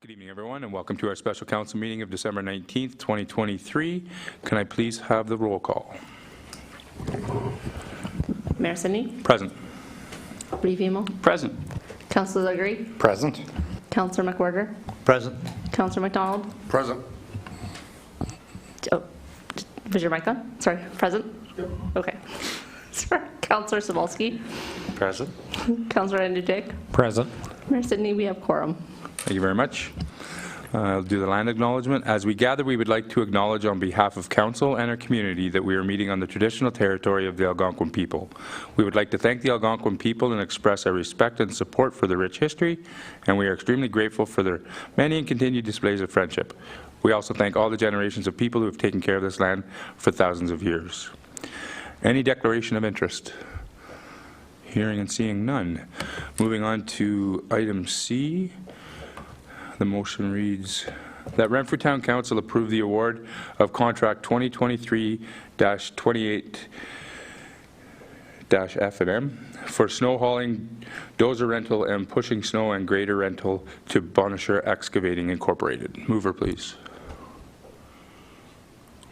Good evening, everyone, and welcome to our special council meeting of December 19th, 2023. Can I please have the roll call? Mayor Sidney? Present. Revimo? Present. Councillor Legre? Present. Councillor McWhirter? Present. Councillor McDonald? Present. Oh, was your mic on? Sorry, present? Yep. Okay. Sorry. Councillor Savolsky? Present. Councillor Andujik? Present. Mayor Sidney, we have quorum. Thank you very much. I'll do the land acknowledgement. As we gather, we would like to acknowledge on behalf of Council and our community that we are meeting on the traditional territory of the Algonquin people. We would like to thank the Algonquin people and express our respect and support for their rich history, and we are extremely grateful for their many and continued displays of friendship. We also thank all the generations of people who have taken care of this land for thousands of years. Any declaration of interest? Hearing and seeing none. Moving on to item C. The motion reads that Renfrew Town Council approve the award of contract 2023-28-F&M for snow hauling, dozer rental, and pushing snow and grader rental to Bonisher Excavating Incorporated. Mover, please.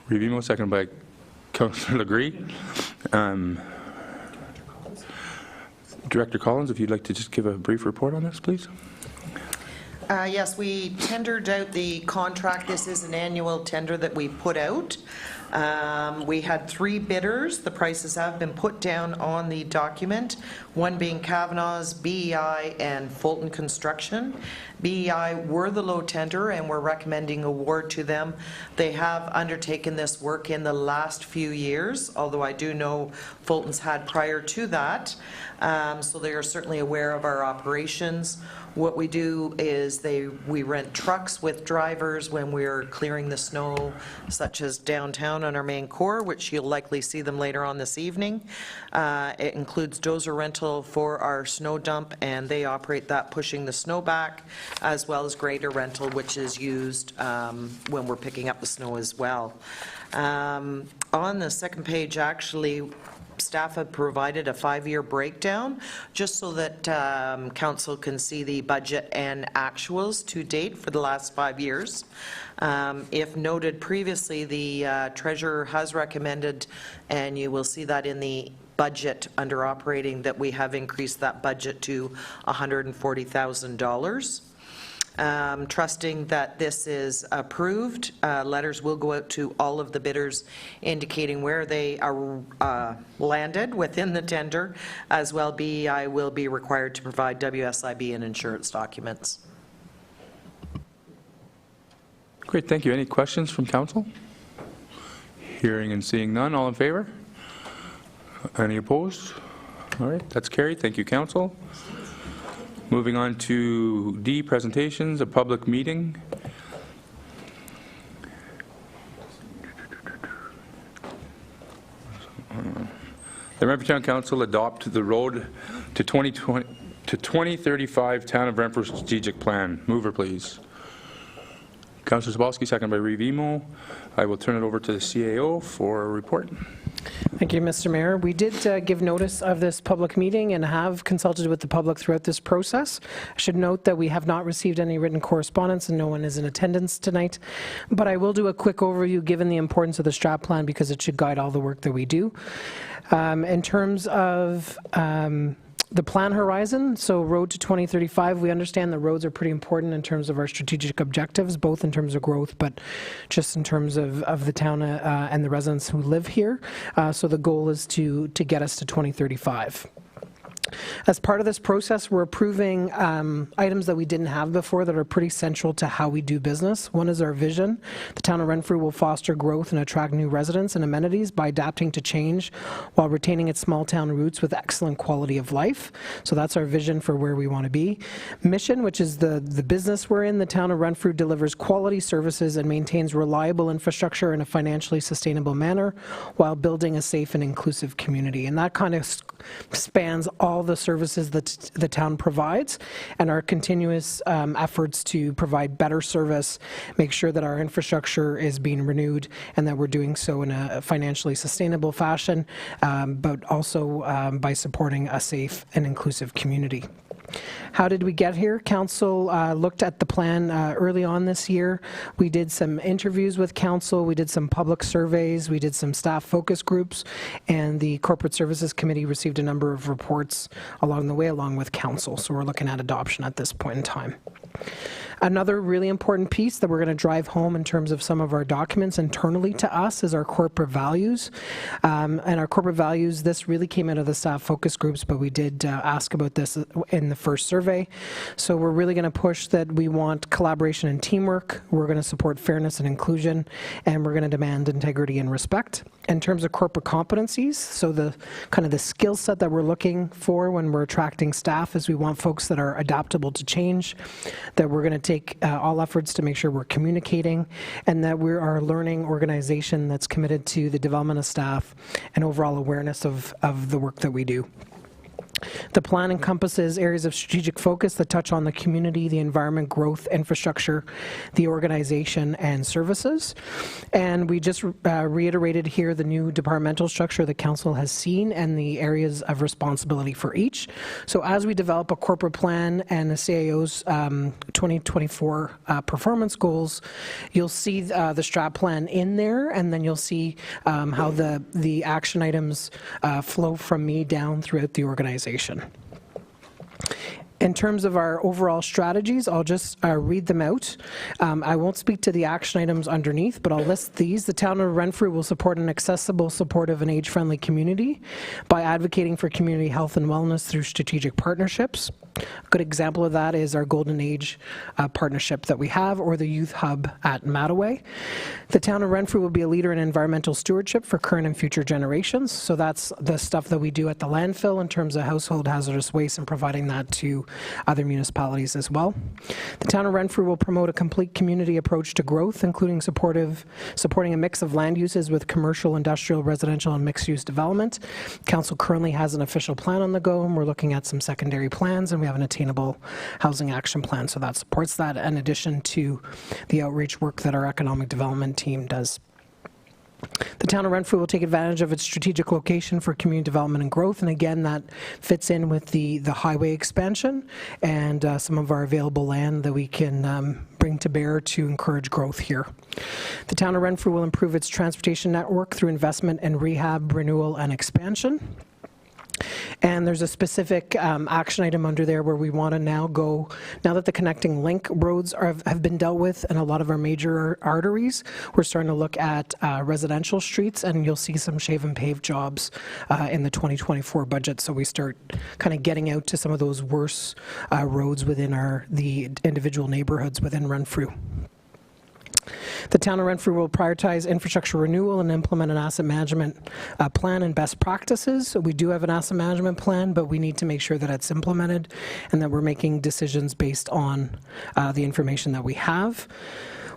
Revimo, second by Councillor Legre. Director Collins, if you'd like to just give a brief report on this, please. Yes, we tendered out the contract. This is an annual tender that we put out. We had 3 bidders. The prices have been put down on the document, one being Kavanaugh's, BEI, and Fulton Construction. BEI were the low tender, and we're recommending award to them. They have undertaken this work in the last few years, although I do know Fulton's had prior to that, so they are certainly aware of our operations. What we do is we rent trucks with drivers when we're clearing the snow, such as downtown on our main core, which you'll likely see them later on this evening. It includes dozer rental for our snow dump, and they operate that pushing the snow back, as well as grader rental, which is used when we're picking up the snow as well. On the second page, actually, staff have provided a 5-year breakdown just so that council can see the budget and actuals to date for the last 5 years. If noted previously, the treasurer has recommended, and you will see that in the budget under operating, that we have increased that budget to $140,000. Trusting that this is approved, letters will go out to all of the bidders indicating where they are landed within the tender. As well, BEI will be required to provide WSIB and insurance documents. Great, thank you. Any questions from council? Hearing and seeing none, all in favor? Any opposed? All right, that's carried. Thank you, council. Moving on to D, presentations, a public meeting. The Renfrew Town Council adopt the road to 2035 Town of Renfrew Strategic Plan. Mover, please. Councillor Zabalski, second by Revimo. I will turn it over to the CAO for a report. Thank you, Mr. Mayor. We did give notice of this public meeting and have consulted with the public throughout this process. I should note that we have not received any written correspondence and no one is in attendance tonight. But I will do a quick overview given the importance of the strat plan because it should guide all the work that we do. In terms of the plan horizon, so road to 2035, we understand the roads are pretty important in terms of our strategic objectives, both in terms of growth, but just in terms of the town and the residents who live here. So the goal is to get us to 2035. As part of this process, we're approving items that we didn't have before that are pretty central to how we do business. One is our vision. The town of Renfrew will foster growth and attract new residents and amenities by adapting to change while retaining its small town roots with excellent quality of life. So that's our vision for where we want to be. Mission, which is the business we're in, the town of Renfrew delivers quality services and maintains reliable infrastructure in a financially sustainable manner while building a safe and inclusive community. And that kind of spans all the services that the town provides and our continuous efforts to provide better service, make sure that our infrastructure is being renewed and that we're doing so in a financially sustainable fashion, but also by supporting a safe and inclusive community. How did we get here? Council looked at the plan early on this year. We did some interviews with council, we did some public surveys, we did some staff focus groups, and the Corporate Services Committee received a number of reports along the way, along with council. So we're looking at adoption at this point in time. Another really important piece that we're going to drive home in terms of some of our documents internally to us is our corporate values. And our corporate values, this really came out of the staff focus groups, but we did ask about this in the first survey. So we're really going to push that we want collaboration and teamwork, we're going to support fairness and inclusion, and we're going to demand integrity and respect. In terms of corporate competencies, so the kind of the skill set that we're looking for when we're attracting staff is we want folks that are adaptable to change, that we're going to take all efforts to make sure we're communicating, and that we are a learning organization that's committed to the development of staff and overall awareness of the work that we do. The plan encompasses areas of strategic focus that touch on the community, the environment, growth, infrastructure, the organization, and services. And we just reiterated here the new departmental structure the council has seen and the areas of responsibility for each. So as we develop a corporate plan and the CAO's 2024 performance goals, you'll see the strat plan in there, and then you'll see how the action items flow from me down throughout the organization. In terms of our overall strategies, I'll just read them out. I won't speak to the action items underneath, but I'll list these. The town of Renfrew will support an accessible, supportive, and age-friendly community by advocating for community health and wellness through strategic partnerships. A good example of that is our Golden Age partnership that we have, or the Youth Hub at Mattaway. The town of Renfrew will be a leader in environmental stewardship for current and future generations. So that's the stuff that we do at the landfill in terms of household hazardous waste and providing that to other municipalities as well. The town of Renfrew will promote a complete community approach to growth, including supporting a mix of land uses with commercial, industrial, residential, and mixed-use development. Council currently has an official plan on the go, and we're looking at some secondary plans, and we have an attainable housing action plan, so that supports that, in addition to the outreach work that our economic development team does. The town of Renfrew will take advantage of its strategic location for community development and growth, and again, that fits in with the highway expansion and some of our available land that we can bring to bear to encourage growth here. The town of Renfrew will improve its transportation network through investment in rehab, renewal, and expansion. And there's a specific action item under there where we want to now go, now that the connecting link roads have been dealt with and a lot of our major arteries, we're starting to look at residential streets, and you'll see some shave and pave jobs in the 2024 budget. So we start kind of getting out to some of those worse roads within the individual neighborhoods within Renfrew. The town of Renfrew will prioritize infrastructure renewal and implement an asset management plan and best practices. So we do have an asset management plan, but we need to make sure that it's implemented and that we're making decisions based on the information that we have.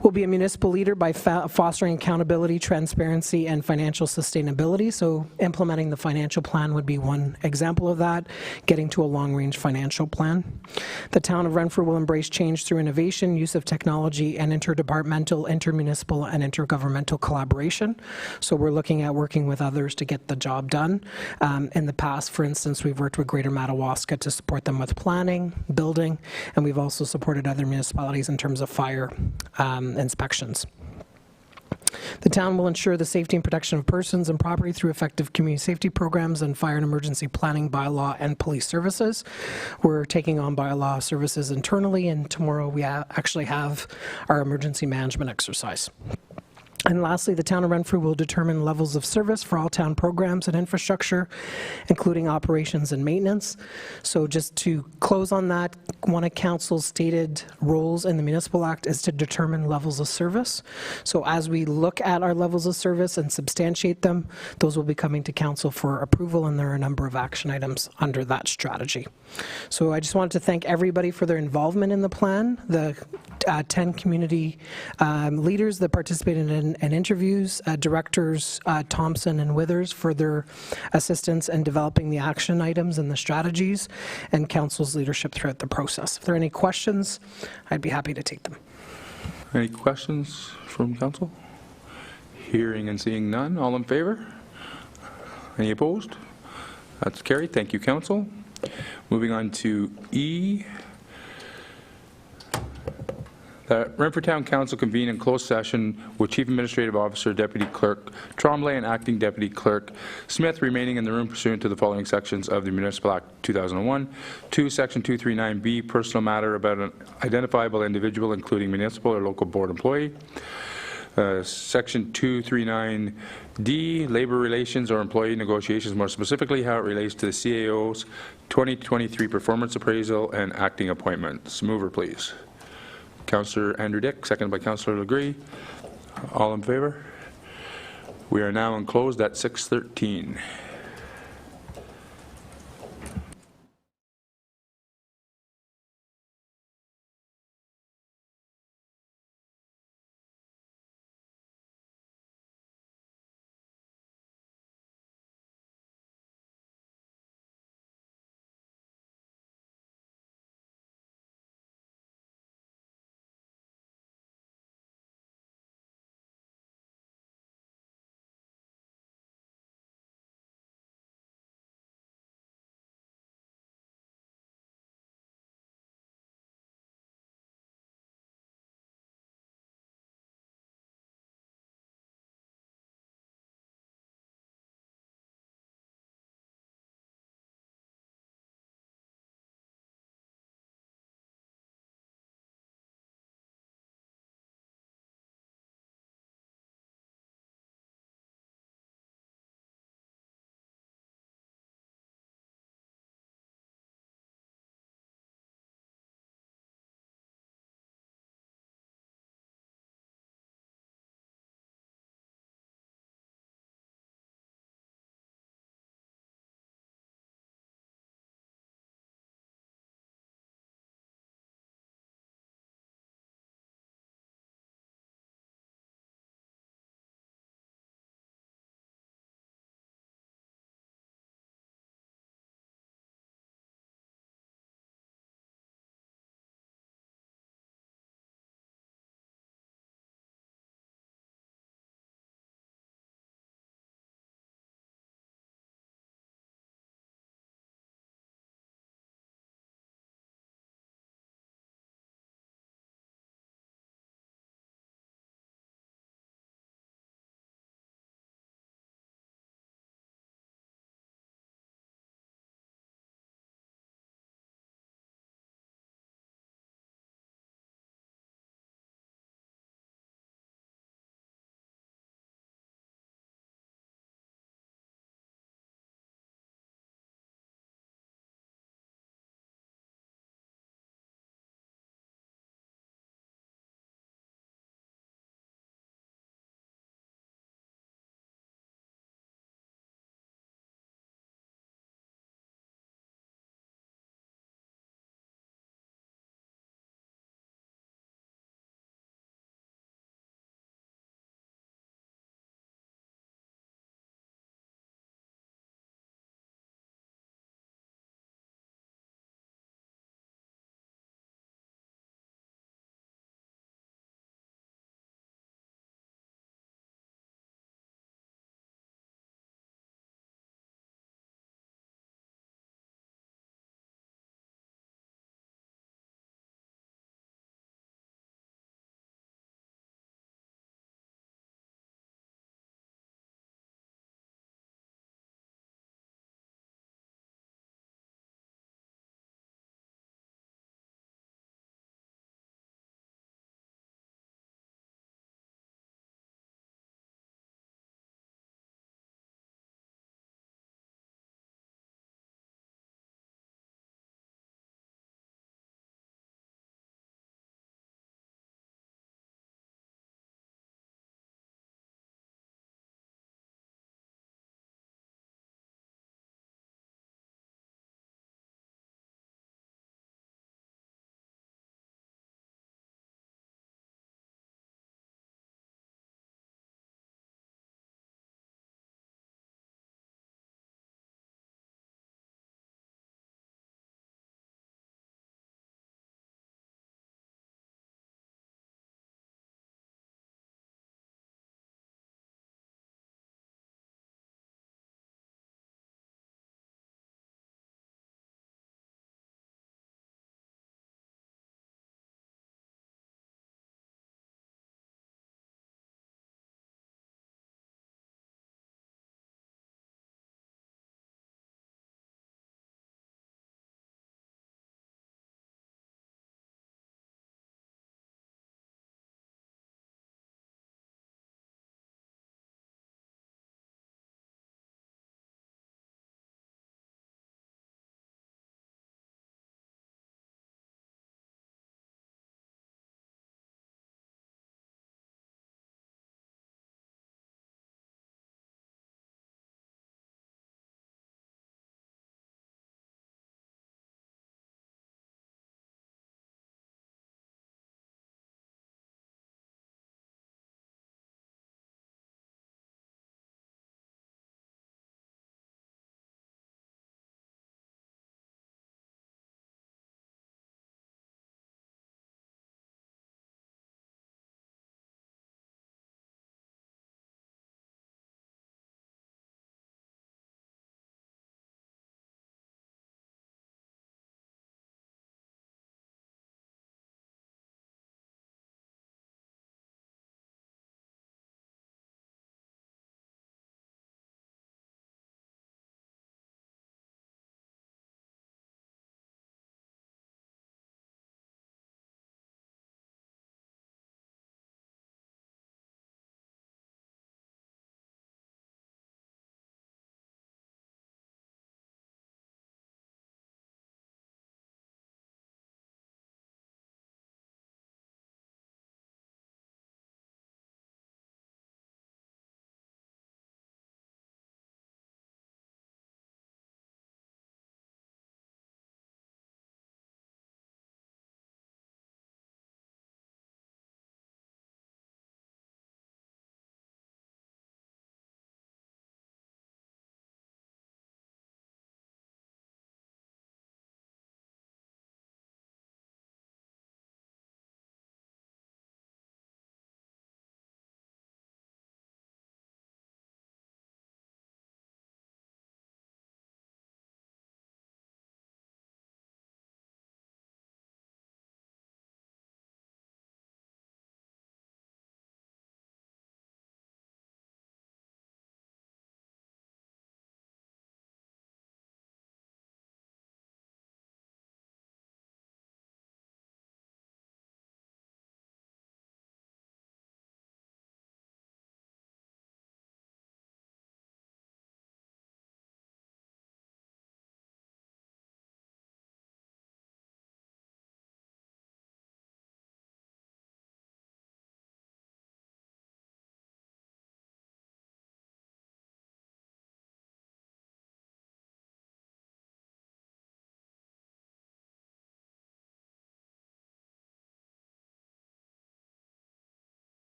We'll be a municipal leader by fostering accountability, transparency, and financial sustainability. So implementing the financial plan would be one example of that, getting to a long-range financial plan. The town of Renfrew will embrace change through innovation, use of technology, and interdepartmental, intermunicipal, and intergovernmental collaboration. So we're looking at working with others to get the job done. In the past, for instance, we've worked with Greater Madawaska to support them with planning, building, and we've also supported other municipalities in terms of fire inspections. The town will ensure the safety and protection of persons and property through effective community safety programs and fire and emergency planning, bylaw, and police services. We're taking on bylaw services internally, and tomorrow we actually have our emergency management exercise. And lastly, the town of Renfrew will determine levels of service for all town programs and infrastructure, including operations and maintenance. So just to close on that, one of council's stated roles in the Municipal Act is to determine levels of service. So as we look at our levels of service and substantiate them, those will be coming to council for approval, and there are a number of action items under that strategy. So I just wanted to thank everybody for their involvement in the plan, the 10 community leaders that participated in interviews, directors Thompson and Withers for their assistance in developing the action items and the strategies, and council's leadership throughout the process. If there are any questions, I'd be happy to take them. Any questions from council? Hearing and seeing none, all in favor? Any opposed? That's carried. Thank you, council. Moving on to E. That Renfrew Town Council convene in closed session with Chief Administrative Officer, Deputy Clerk Tremblay, and Acting Deputy Clerk Smith remaining in the room pursuant to the following sections of the Municipal Act 2001. 2, Section 239B, personal matter about an identifiable individual, including municipal or local board employee. Section 239D, labor relations or employee negotiations, more specifically how it relates to the CAO's 2023 performance appraisal and acting appointments. Mover, please. Councillor Andrew Dick, seconded by Councillor Legree. All in favor? We are now enclosed at 6:13.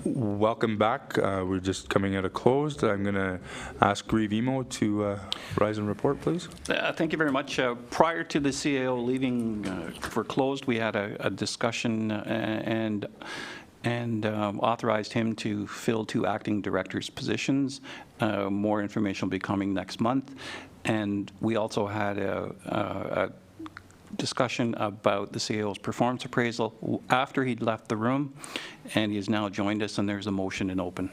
Welcome back. We're just coming out of closed. I'm going to ask Reeve Emo to rise and report, please. Thank you very much. Prior to the CAO leaving for closed, we had a discussion and authorized him to fill 2 acting directors' positions. More information will be coming next month. And we also had a discussion about the CAO's performance appraisal after he'd left the room, and he has now joined us, and there's a motion in open.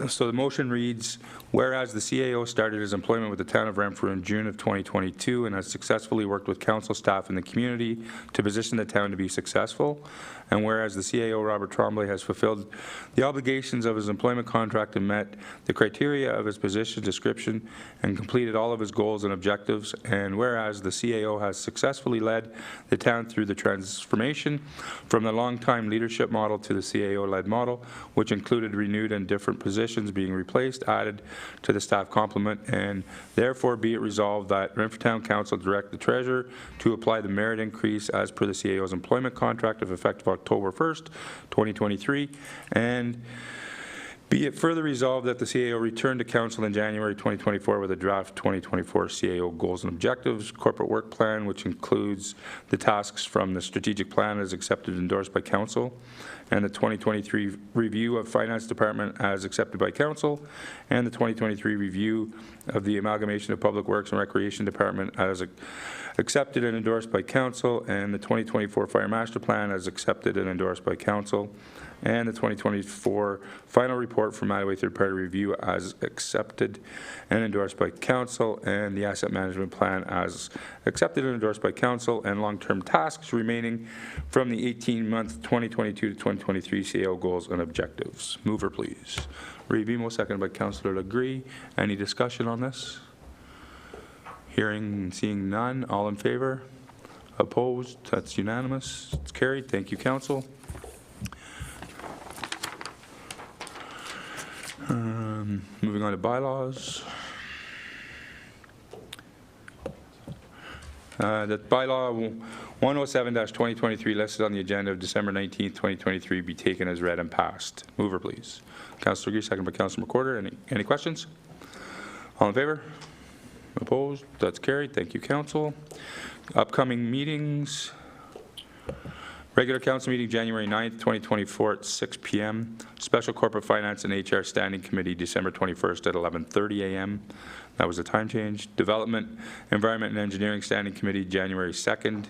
So the motion reads, whereas the CAO started his employment with the town of Renfrew in June of 2022 and has successfully worked with council staff in the community to position the town to be successful, and whereas the CAO, Robert Tremblay, has fulfilled the obligations of his employment contract and met the criteria of his position description and completed all of his goals and objectives, and whereas the CAO has successfully led the town through the transformation from the long-time leadership model to the CAO-led model, which included renewed and different positions being replaced, added to the staff complement, and therefore be it resolved that Renfrew Town Council direct the treasurer to apply the merit increase as per the CAO's employment contract of effective October 1st, 2023, and be it further resolved that the CAO return to Council in January 2024 with a draft 2024 CAO goals and objectives, corporate work plan, which includes the tasks from the strategic plan as accepted and endorsed by Council, and the 2023 review of Finance Department as accepted by Council, and the 2023 review of the amalgamation of Public Works and Recreation Department as accepted and endorsed by Council, and the 2024 Fire Master Plan as accepted and endorsed by Council, and the 2024 final report from Mattaway Third Party Review as accepted and endorsed by Council, and the Asset Management Plan as accepted and endorsed by Council, and long-term tasks remaining from the 18-month 2022 to 2023 CAO goals and objectives. Mover, please. Reeve Emo, seconded by Councillor Legree. Any discussion on this? Hearing and seeing none. All in favor? Opposed? That's unanimous. It's carried. Thank you, Council. Moving on to bylaws. That bylaw 107-2023 listed on the agenda of December 19th, 2023 be taken as read and passed. Mover, please. Councillor Legree, second by Councillor McWhorter. Any questions? All in favor? Opposed? That's carried. Thank you, Council. Upcoming meetings. Regular Council meeting January 9th, 2024 at 6 p.m. Special Corporate Finance and HR Standing Committee December 21st at 11:30 a.m. That was a time change. Development, Environment and Engineering Standing Committee January 2nd,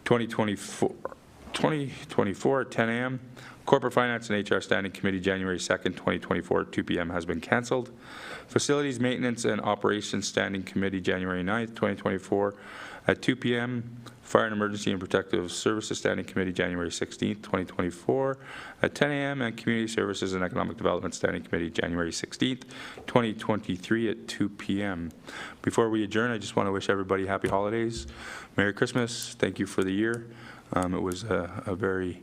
2024 at 10 a.m. Corporate Finance and HR Standing Committee January 2nd, 2024 at 2 p.m. has been cancelled. Facilities Maintenance and Operations Standing Committee January 9th, 2024 at 2 p.m. Fire and Emergency and Protective Services Standing Committee January 16th, 2024 at 10 a.m. and Community Services and Economic Development Standing Committee January 16th, 2023 at 2 p.m. Before we adjourn, I just want to wish everybody happy holidays. Merry Christmas. Thank you for the year. It was a very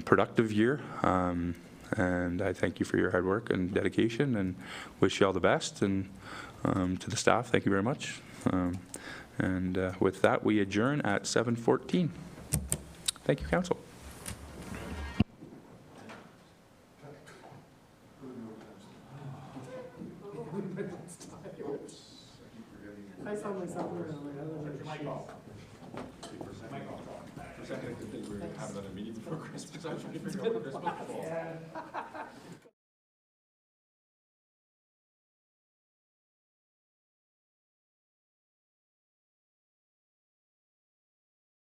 productive year. And I thank you for your hard work and dedication and wish you all the best. And to the staff, thank you very much. And with that, we adjourn at 7:14. Thank you, Council. I saw myself around my other Have another meeting before Christmas. I was trying to figure out what Christmas was.